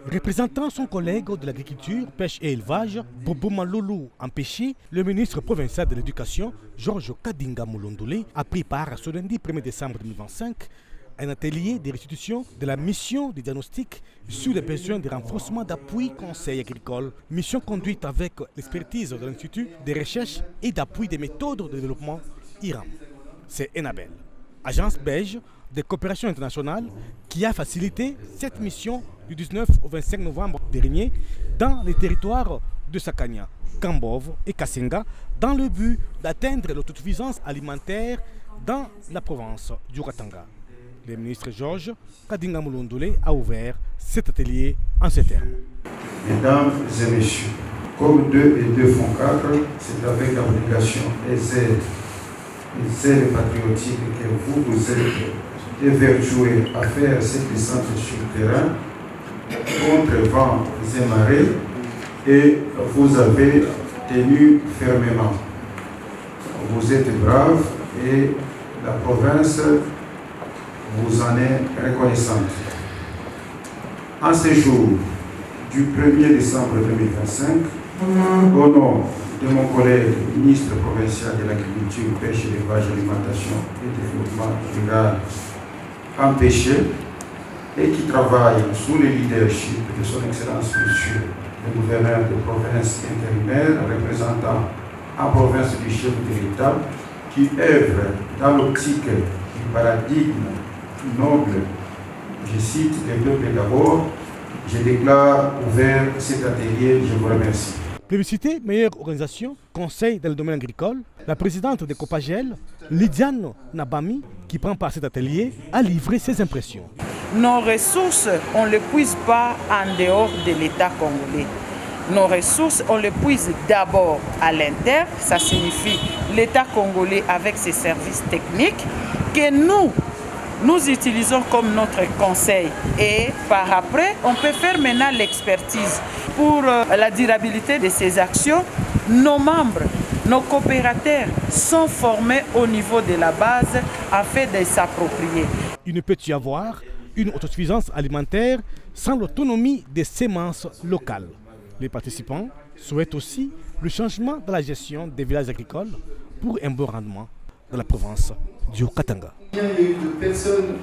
Représentant son collègue de l'agriculture, pêche et élevage, Bobo Malulu Empêché, le ministre provincial de l'éducation, Georges Kadinga Mulondole, a pris part ce lundi 1er décembre 2025 à un atelier de restitution de la mission de diagnostic sur les besoins de renforcement d'appui conseil agricole, mission conduite avec l'expertise de l'Institut de recherche et d'appui des méthodes de développement IRAM. C'est Enabel, agence belge de coopération internationale, qui a facilité cette mission du 19 au 25 novembre dernier dans les territoires de Sakania, Kambov et Kasenga dans le but d'atteindre l'autosuffisance alimentaire dans la province du Katanga. Le ministre Georges Kadinga Mulondole a ouvert cet atelier en ces termes. Mesdames et messieurs, comme 2 et 2 font 4, c'est avec l'obligation et zèle patriotique que vous êtes évertués à faire cette descente sur le terrain contre vent et marées, et vous avez tenu fermement. Vous êtes braves et la province vous en est reconnaissante. En ce jour du 1er décembre 2025, au nom de mon collègue ministre provincial de l'Agriculture, Pêche, Élevage, Alimentation et Développement rural, Empêché, et qui travaille sous le leadership de son Excellence Monsieur le gouverneur de province intérimaire, représentant en province du chef de l'État, qui œuvre dans l'optique du paradigme noble, je cite, développer d'abord. Je déclare ouvert cet atelier, je vous remercie. Publicité, meilleure organisation, conseil dans le domaine agricole, la présidente de Copagel, Lydiane Nabami, qui prend part à cet atelier, a livré ses impressions. Nos ressources, on ne les puise pas en dehors de l'État congolais. Nos ressources, on les puise d'abord à l'interne, ça signifie l'État congolais avec ses services techniques, que nous utilisons comme notre conseil. Et par après, on peut faire maintenant l'expertise. Pour la durabilité de ces actions, nos membres, nos coopérateurs sont formés au niveau de la base afin de s'approprier. Il ne peut y avoir une autosuffisance alimentaire sans l'autonomie des semences locales. Les participants souhaitent aussi le changement de la gestion des villages agricoles pour un bon rendement dans la province du Katanga. Il y a eu de personnes